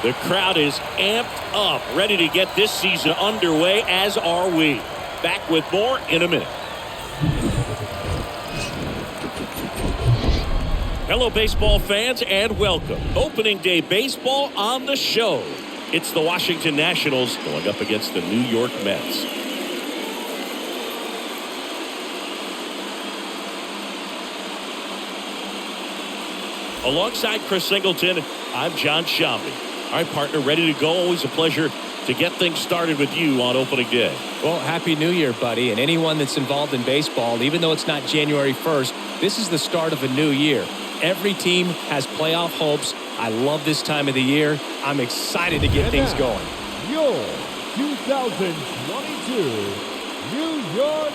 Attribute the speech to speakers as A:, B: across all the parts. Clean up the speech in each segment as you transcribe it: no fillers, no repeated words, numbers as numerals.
A: The crowd is amped up, ready to get this season underway, as are we. Back with more in a minute. Hello, baseball fans, and welcome. Opening day baseball on the show. It's the Washington Nationals going up against the New York Mets. Alongside Chris Singleton, I'm John Shambi. All right, partner, ready to go. Always a pleasure to get things started with you on opening day.
B: Well, Happy New Year, buddy. And anyone that's involved in baseball, even though it's not January 1st, this is the start of a new year. Every team has playoff hopes. I love this time of the year. I'm excited to get things going.
C: Your 2022 New York.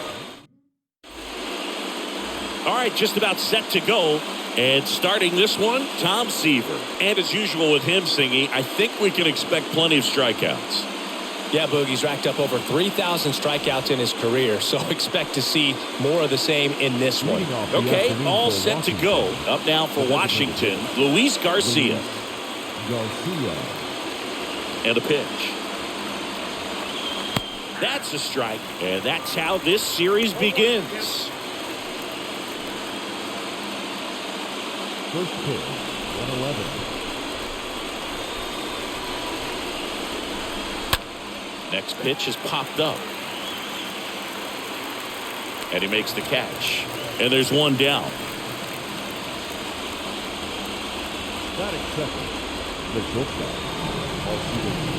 A: All right, just about set to go. And starting this one, Tom Seaver. And as usual with him singing, I think we can expect plenty of strikeouts.
B: Yeah, Boogie's racked up over 3,000 strikeouts in his career, so expect to see more of the same in this one.
A: Okay, all set to go. Up now for Washington, Luis Garcia. And a pitch. That's a strike, and that's how this series begins.
C: First pitch, 111.
A: Next pitch is popped up. And he makes the catch. And there's one down.
C: Batting second, the shortstop, Alcides.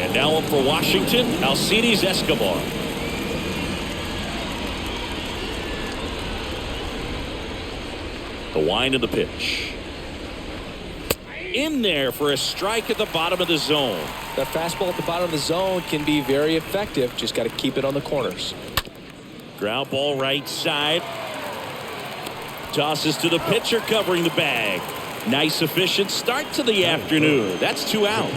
A: And now up for Washington, Alcides Escobar. The wind of the pitch. In there for a strike at the bottom of the zone.
B: The fastball at the bottom of the zone can be very effective. Just got to keep it on the corners.
A: Ground ball right side. Tosses to the pitcher covering the bag. Nice efficient start to the afternoon. That's 2 out.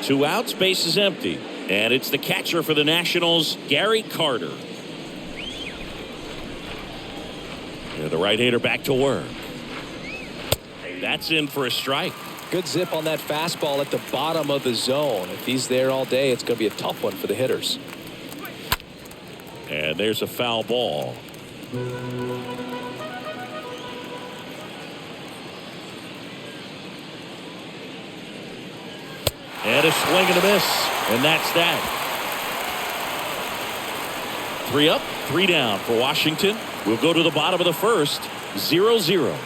A: Two outs, base is empty. And it's the catcher for the Nationals, Gary Carter. And the right-hander back to work. That's in for a strike.
B: Good zip on that fastball at the bottom of the zone. If he's there all day, it's going to be a tough one for the hitters.
A: And there's a foul ball. And a swing and a miss. And that's that. 3 up, 3 down for Washington. We'll go to the bottom of the first, 0-0.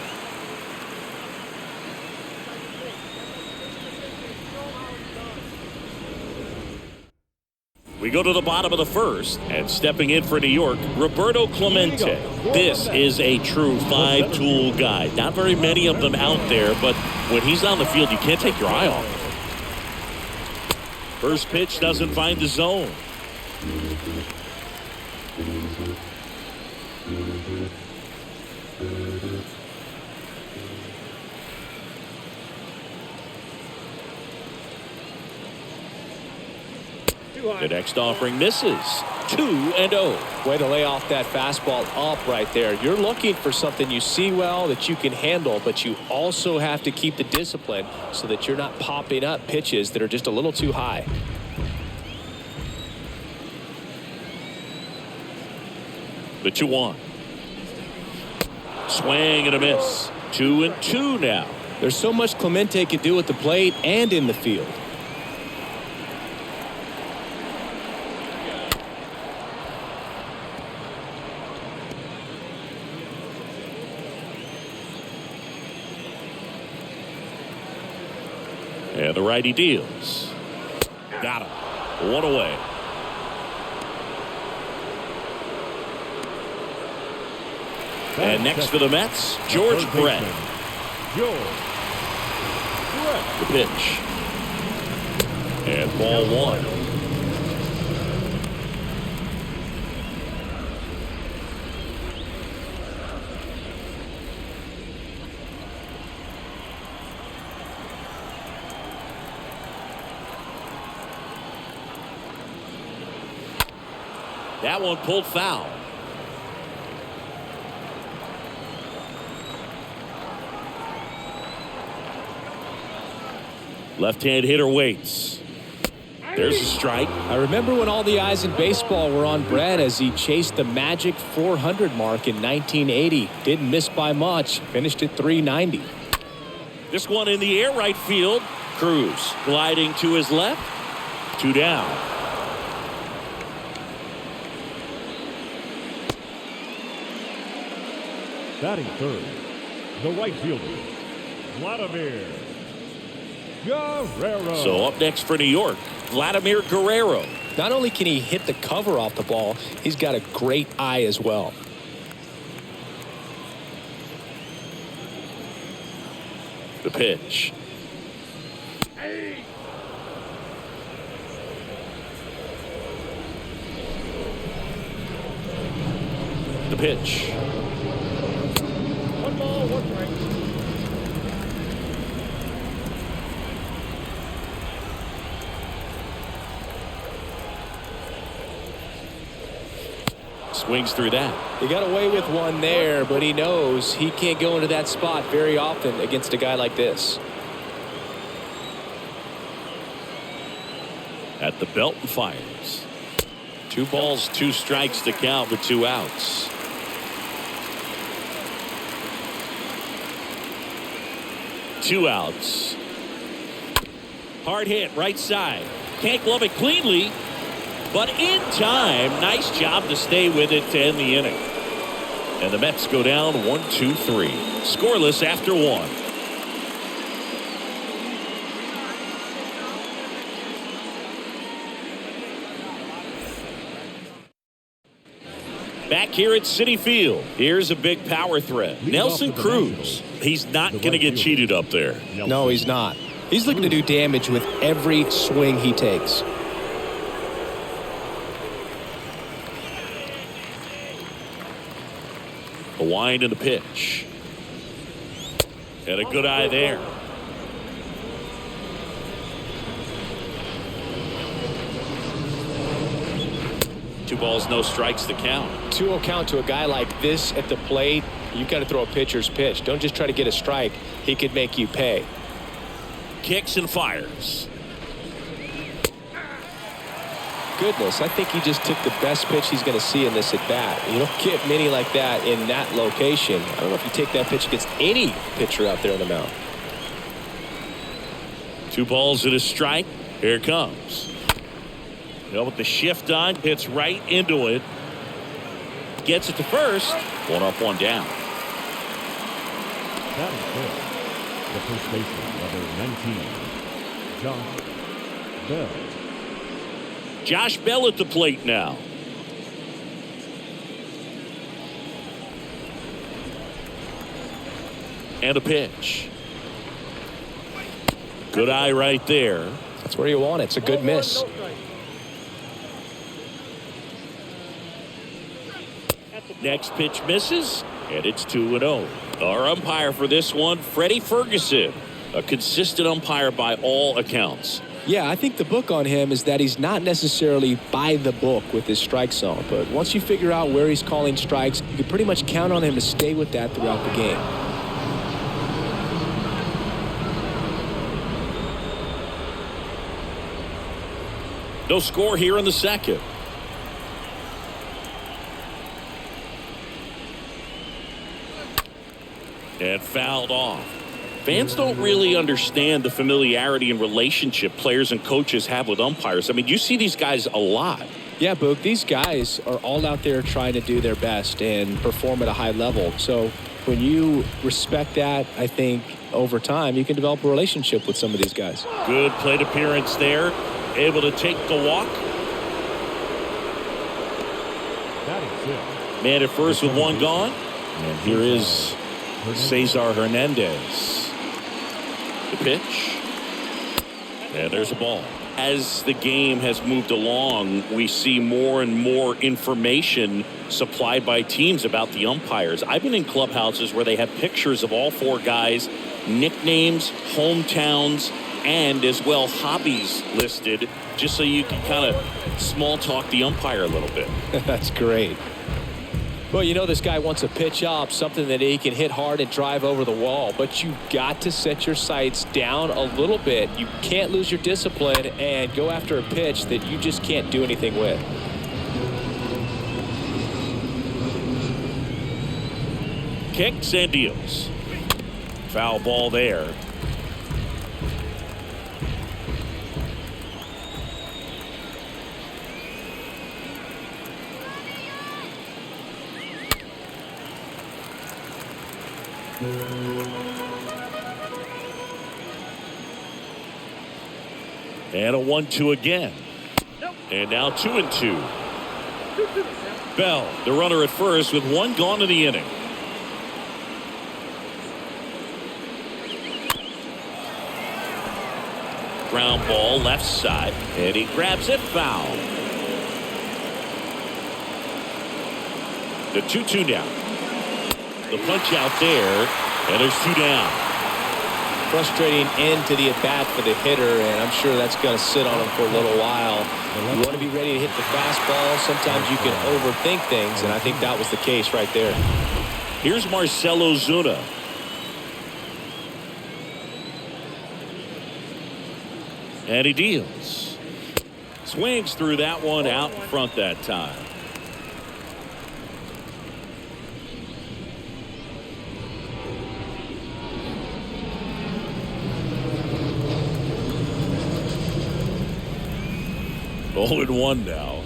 A: We go to the bottom of the first, and stepping in for New York, Roberto Clemente. This is a true 5-tool guy. Not very many of them out there, but when he's on the field, you can't take your eye off him. First pitch doesn't find the zone. The next offering misses. 2-0.
B: Way to lay off that fastball up right there. You're looking for something you see well that you can handle, but you also have to keep the discipline so that you're not popping up pitches that are just a little too high.
A: The 2-1. Swing and a miss. 2-2 now.
B: There's so much Clemente can do at the plate and in the field.
A: And the righty deals. Got him. 1 away. And next for the Mets, George Brett. The pitch. And ball 1. That one pulled foul. Left-hand hitter waits. There's a strike.
B: I remember when all the eyes in baseball were on Brett as he chased the magic 400 mark in 1980. Didn't miss by much. Finished at 390.
A: This one in the air, right field. Cruz gliding to his left. 2 down.
C: Batting third, the right fielder, Vladimir Guerrero.
A: So up next for New York, Vladimir Guerrero.
B: Not only can he hit the cover off the ball, he's got a great eye as well.
A: The pitch. The pitch.
C: 1 ball, 1 strike.
A: Swings through that.
B: He got away with one there, but he knows he can't go into that spot very often against a guy like this.
A: At the belt and fires. 2 balls, 2 strikes to count with 2 outs. Two outs. Hard hit right side. Can't glove it cleanly, but in time. Nice job to stay with it to end the inning. And the Mets go down 1-2-3. Scoreless after 1. Back here at Citi Field, here's a big power threat. Nelson Cruz. He's not going to get cheated up there.
B: No, he's not. He's looking to do damage with every swing he takes.
A: The wind and the pitch. And a good eye there. Two balls, no strikes to count.
B: 2-0 count to a guy like this at the plate. You've got to throw a pitcher's pitch. Don't just try to get a strike. He could make you pay.
A: Kicks and fires.
B: Goodness, I think he just took the best pitch he's going to see in this at bat. You don't get many like that in that location. I don't know if you take that pitch against any pitcher out there on the mound.
A: 2 balls and a strike. Here it comes. With the shift on, hits right into it. Gets it to first. 1 up, 1 down.
C: Batting fifth, the first baseman, number 19, Josh Bell.
A: Josh Bell at the plate now. And a pitch. Good eye right there.
B: That's where you want it. It's a good miss.
A: Next pitch misses, and it's 2-0. Our umpire for this one, Freddie Ferguson, a consistent umpire by all accounts.
B: Yeah, I think the book on him is that he's not necessarily by the book with his strike zone, but once you figure out where he's calling strikes, you can pretty much count on him to stay with that throughout the game.
A: No score here in the second. And fouled off. Fans don't really understand the familiarity and relationship players and coaches have with umpires. I mean, you see these guys a lot.
B: Yeah, Boog, these guys are all out there trying to do their best and perform at a high level. So when you respect that, I think over time you can develop a relationship with some of these guys.
A: Good plate appearance there. Able to take the walk. Man at first with 1 gone. And here is Cesar Hernandez. The pitch. And there's a ball. As the game has moved along, we see more and more information supplied by teams about the umpires. I've been in clubhouses where they have pictures of all 4 guys, nicknames, hometowns, and as well hobbies listed, just so you can kind of small talk the umpire a little bit.
B: That's great. Well, you know this guy wants a pitch up, something that he can hit hard and drive over the wall. But you've got to set your sights down a little bit. You can't lose your discipline and go after a pitch that you just can't do anything with.
A: Kicks and deals. Foul ball there. And a 1-2 again. And now 2-2. Bell, the runner at first with one gone in the inning. Ground ball left side, and he grabs it, foul. The 2-2 now. The punch out there, and there's 2 down.
B: Frustrating end to the at-bat for the hitter, and I'm sure that's going to sit on him for a little while. You want to be ready to hit the fastball. Sometimes you can overthink things, and I think that was the case right there.
A: Here's Marcell Ozuna. And he deals. Swings through that one out in front that time. Oh, and 1 now.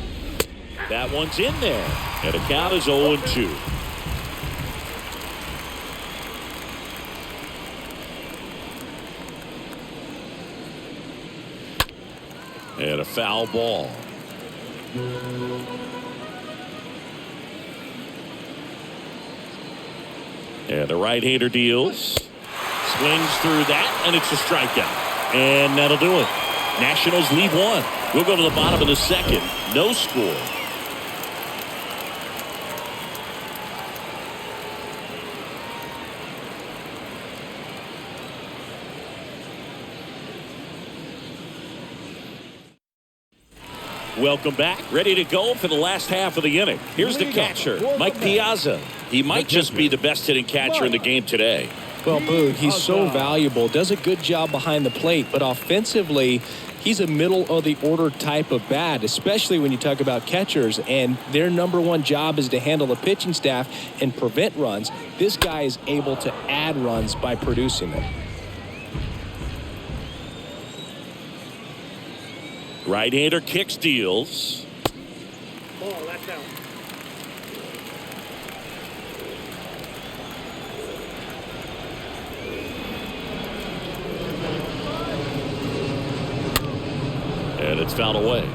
A: That one's in there. And the count is 0-2. And a foul ball. And the right-hander deals. Swings through that, and it's a strikeout. And that'll do it. Nationals lead 1. We'll go to the bottom of the second. No score. Welcome back. Ready to go for the last half of the inning. Here's the catcher, Mike Piazza. He might just be the best hitting catcher in the game today.
B: Well, Boog, he's so valuable, does a good job behind the plate, but offensively, he's a middle-of-the-order type of bat, especially when you talk about catchers, and their #1 job is to handle the pitching staff and prevent runs. This guy is able to add runs by producing them.
A: Right-hander kicks, deals.
D: Ball, that's out.
A: And it's fouled away.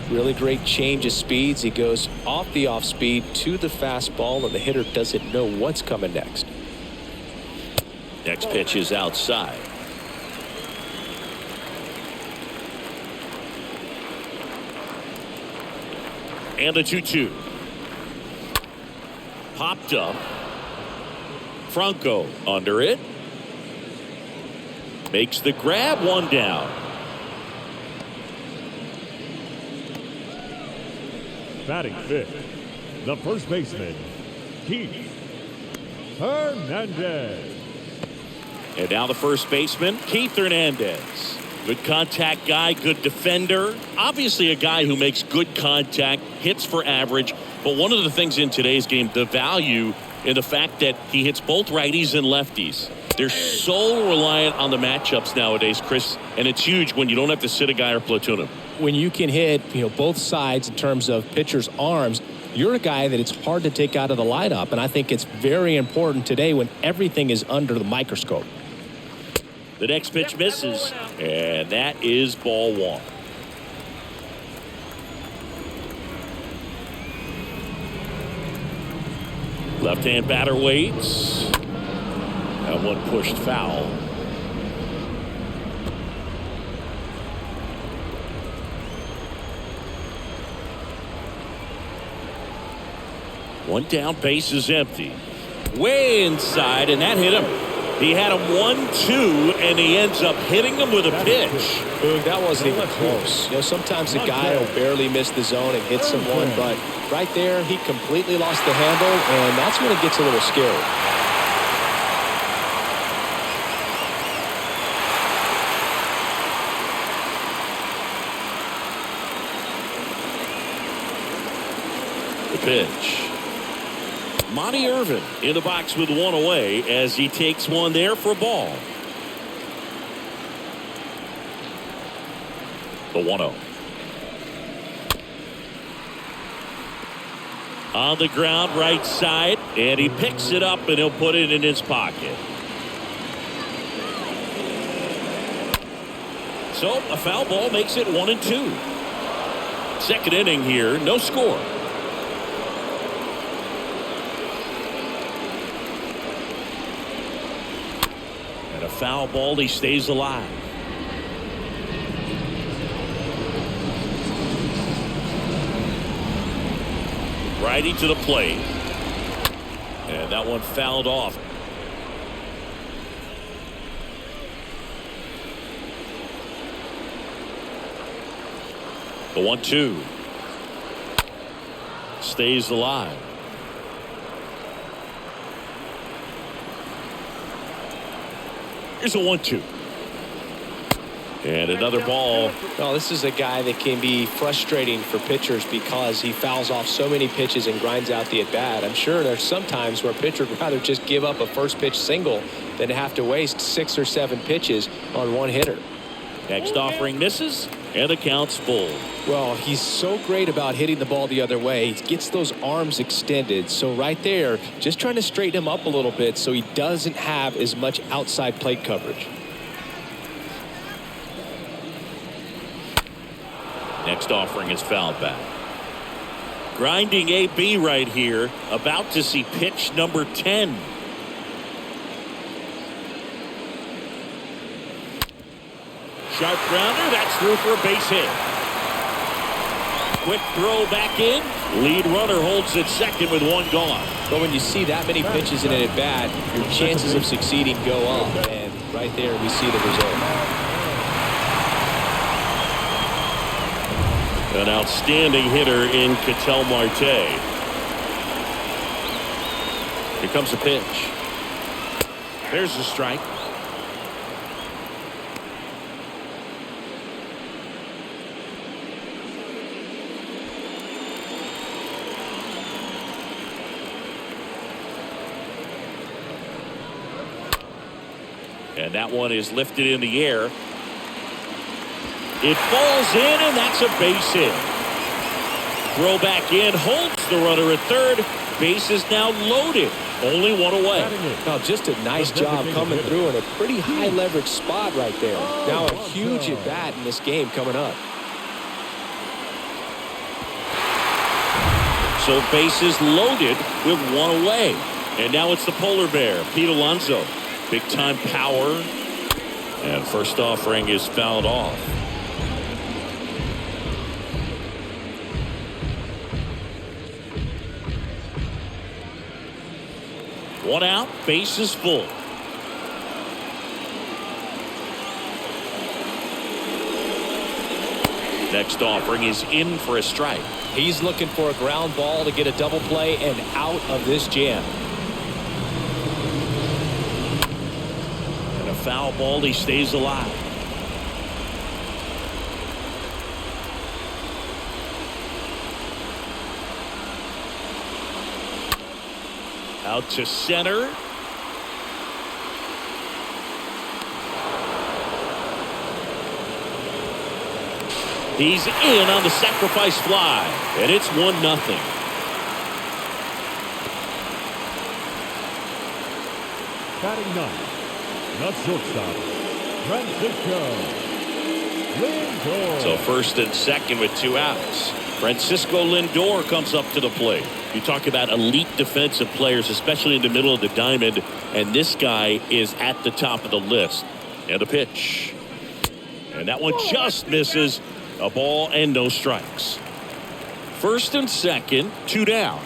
B: Really great change of speeds. He goes off the off-speed to the fastball, and the hitter doesn't know what's coming next.
A: Next pitch is outside. And a 2-2. Popped up. Franco under it. Makes the grab, 1 down.
C: Batting fifth, the first baseman, Keith Hernandez.
A: And now the first baseman, Keith Hernandez. Good contact guy, good defender. Obviously a guy who makes good contact, hits for average. But one of the things in today's game, the value in the fact that he hits both righties and lefties. They're so reliant on the matchups nowadays, Chris, and it's huge when you don't have to sit a guy or platoon him.
B: When you can hit, both sides in terms of pitchers' arms, you're a guy that it's hard to take out of the lineup, and I think it's very important today when everything is under the microscope.
A: The next pitch misses, and that is ball 1. Left-hand batter waits. That one pushed foul. One down, base is empty. Way inside, and that hit him. He had him 1-2, and he ends up hitting him with a pitch.
B: Boog, that wasn't even close. You know, sometimes a guy will barely miss the zone and hit someone, but right there, he completely lost the handle, and that's when it gets a little scary.
A: The pitch. Monty Irvin in the box with one away as he takes one there for a ball. The 1-0. On the ground right side, and he picks it up and he'll put it in his pocket. So a foul ball makes it 1-2. Second inning here, no score. And a foul ball, he stays alive. Righty to the plate. And that one fouled off. The 1-2. Stays alive. Here's a 1-2. And another ball.
B: Well, this is a guy that can be frustrating for pitchers because he fouls off so many pitches and grinds out the at-bat. I'm sure there's some times where a pitcher would rather just give up a first pitch single than have to waste 6 or 7 pitches on one hitter.
A: Next offering misses, and the count's full.
B: Well, he's so great about hitting the ball the other way. He gets those arms extended. So right there, just trying to straighten him up a little bit so he doesn't have as much outside plate coverage.
A: Next offering is fouled back. Grinding AB right here, about to see pitch number 10. Sharp grounder, that's through for a base hit. Quick throw back in. Lead runner holds at second with one gone.
B: But when you see that many pitches in an at-bat, your chances of succeeding go up. And right there, we see the result.
A: An outstanding hitter in Ketel Marte. Here comes the pitch. There's the strike. And that one is lifted in the air. It falls in, and that's a base hit. Throw back in, holds the runner at third. Base is now loaded. Only one away.
B: Now, just a nice job coming through in a pretty high leverage spot right there. Now a huge at bat in this game coming up.
A: So bases loaded with one away. And now it's the polar bear, Pete Alonso. Big time power. And first offering is fouled off. One out, base is full. Next offering is in for a strike.
B: He's looking for a ground ball to get a double play and out of this jam.
A: And a foul ball, he stays alive. Out to center. He's in on the sacrifice fly, and it's 1-0.
C: Batting ninth, the shortstop, Francisco Lindor.
A: So first and second with 2 outs. Francisco Lindor comes up to the plate. You talk about elite defensive players, especially in the middle of the diamond, and this guy is at the top of the list. And a pitch. And that one just misses. A ball and no strikes. First and second, 2 down.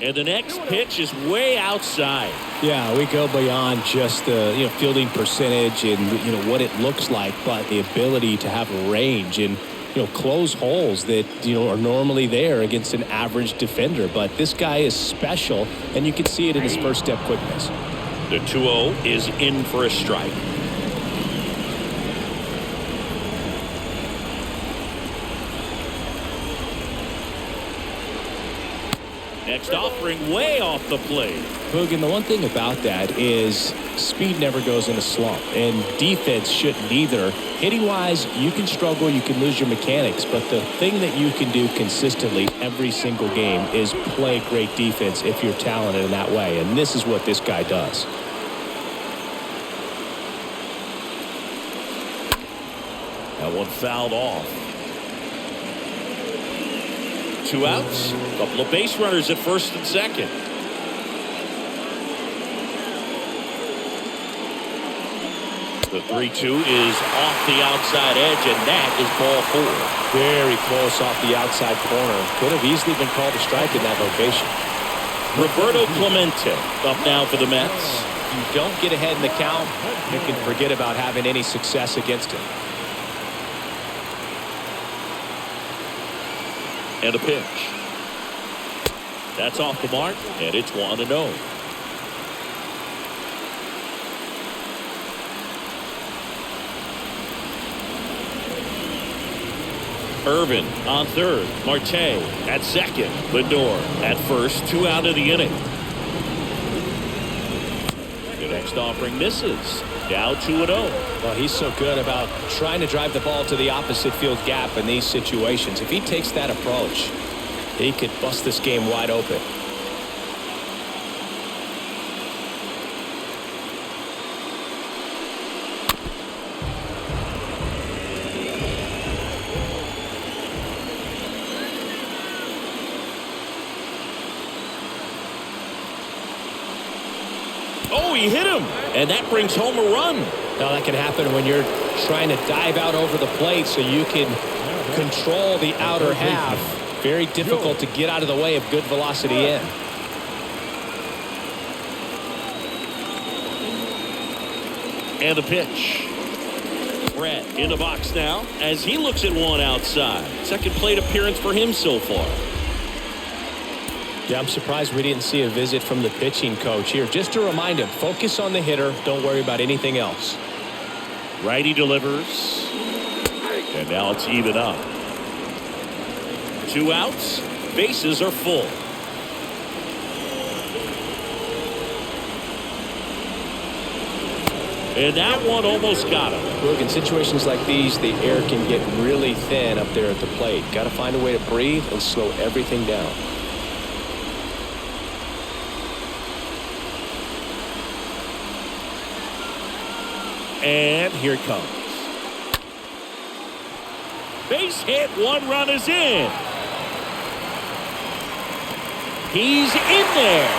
A: And the next pitch is way outside.
B: Yeah, we go beyond just the fielding percentage and what it looks like, but the ability to have range and close holes that are normally there against an average defender. But this guy is special, and you can see it in his first step quickness.
A: The 2-0 is in for a strike. Next offering way off the plate.
B: Boog, and the one thing about that is speed never goes in a slump, and defense shouldn't either. Hitting-wise, you can struggle, you can lose your mechanics, but the thing that you can do consistently every single game is play great defense if you're talented in that way, and this is what this guy does.
A: That one fouled off. 2 outs. A couple of base runners at first and second. The 3-2 is off the outside edge, and that is ball 4.
B: Very close off the outside corner. Could have easily been called a strike in that location.
A: Roberto Clemente up now for the Mets.
B: If you don't get ahead in the count, you can forget about having any success against him.
A: And a pitch. That's off the mark, and it's 1-0. Irvin on third. Marte at second. Lindor at first. 2 out of the inning. The next offering misses. Now 2-0.
B: Well, he's so good about trying to drive the ball to the opposite field gap in these situations. If he takes that approach, he could bust this game wide open.
A: Oh, he hit him, and that brings home a run.
B: Now that can happen when you're trying to dive out over the plate so you can control the outer half. Very difficult to get out of the way of good velocity in.
A: And the pitch. Brett in the box now as he looks at one outside. Second plate appearance for him so far.
B: Yeah, I'm surprised we didn't see a visit from the pitching coach here. Just to remind him, focus on the hitter. Don't worry about anything else.
A: Righty delivers. And now it's even up. 2 outs. Bases are full. And that one almost got him.
B: Look, in situations like these, the air can get really thin up there at the plate. Got to find a way to breathe and slow everything down.
A: And here it comes. Base hit. 1 run is in. He's in there.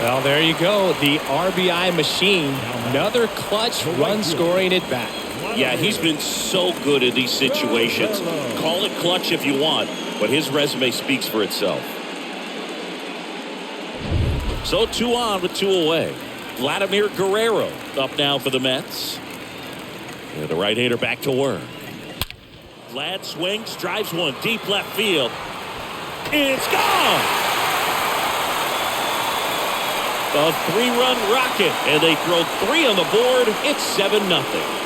B: Well, there you go. The RBI machine. Another clutch run scoring at bat.
A: Yeah, he's been so good in these situations. Call it clutch if you want, but his resume speaks for itself. So 2 on with 2 away. Vladimir Guerrero up now for the Mets. And the right-hander back to work. Vlad swings, drives one deep left field. It's gone! A 3-run rocket, and they throw 3 on the board. It's 7-0.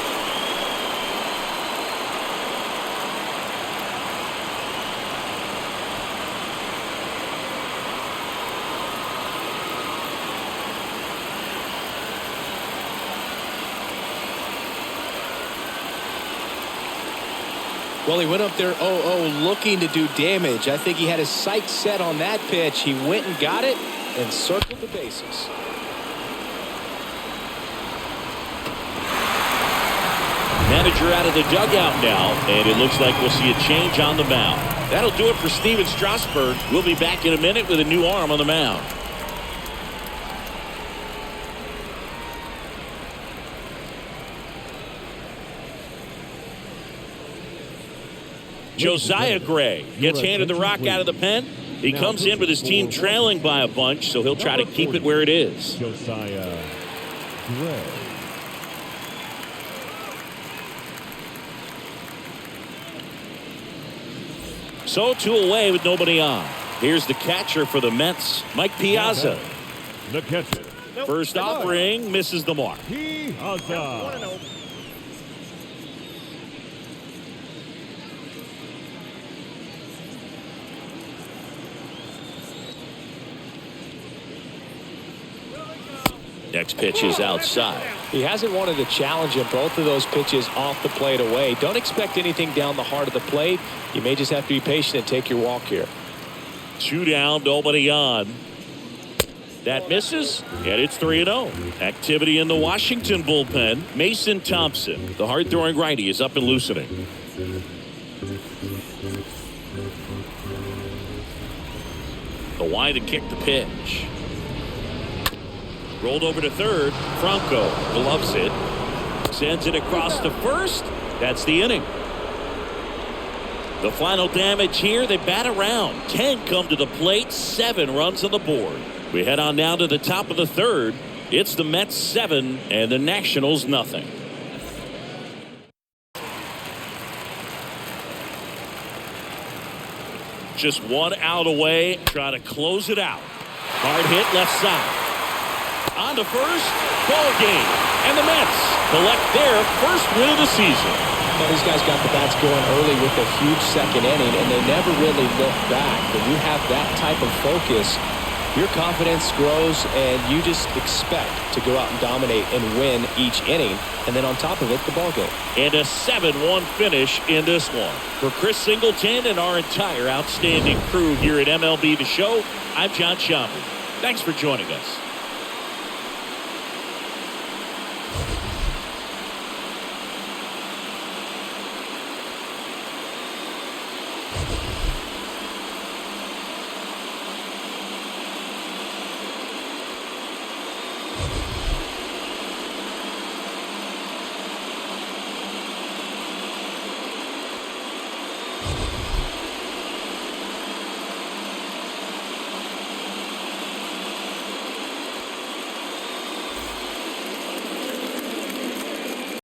B: Well, he went up there 0-0 looking to do damage. I think he had his sights set on that pitch. He went and got it and circled the bases.
A: Manager out of the dugout now, and it looks like we'll see a change on the mound. That'll do it for Steven Strasburg. We'll be back in a minute with a new arm on the mound. Josiah Gray gets handed the rock out of the pen. He comes in with his team trailing by a bunch, so he'll try to keep it where it is.
C: Josiah Gray.
A: So 2 away with nobody on. Here's the catcher for the Mets, Mike Piazza.
C: The catcher,
A: First offering misses the mark.
C: Piazza.
A: Next pitch is outside.
B: He hasn't wanted to challenge him. Both of those pitches off the plate away. Don't expect anything down the heart of the plate. You may just have to be patient and take your walk here.
A: 2 down, nobody on. That misses, and it's 3-0. Activity in the Washington bullpen. Mason Thompson, the hard-throwing righty, is up and loosening. The wide to kick the pitch. Rolled over to third. Franco gloves it. Sends it across to first. That's the inning. The final damage here, they bat around. 10 come to the plate, 7 runs on the board. We head on down to the top of the third. It's the Mets 7 and the Nationals nothing. Just 1 out away, trying to close it out. Hard hit left side. On to first, ball game, and the Mets collect their first win of the season.
B: Well, these guys got the bats going early with a huge second inning, and they never really look back. When you have that type of focus, your confidence grows, and you just expect to go out and dominate and win each inning, and then on top of it, the ball game.
A: And a 7-1 finish in this one. For Chris Singleton and our entire outstanding crew here at MLB The Show, I'm John Schaumburg. Thanks for joining us.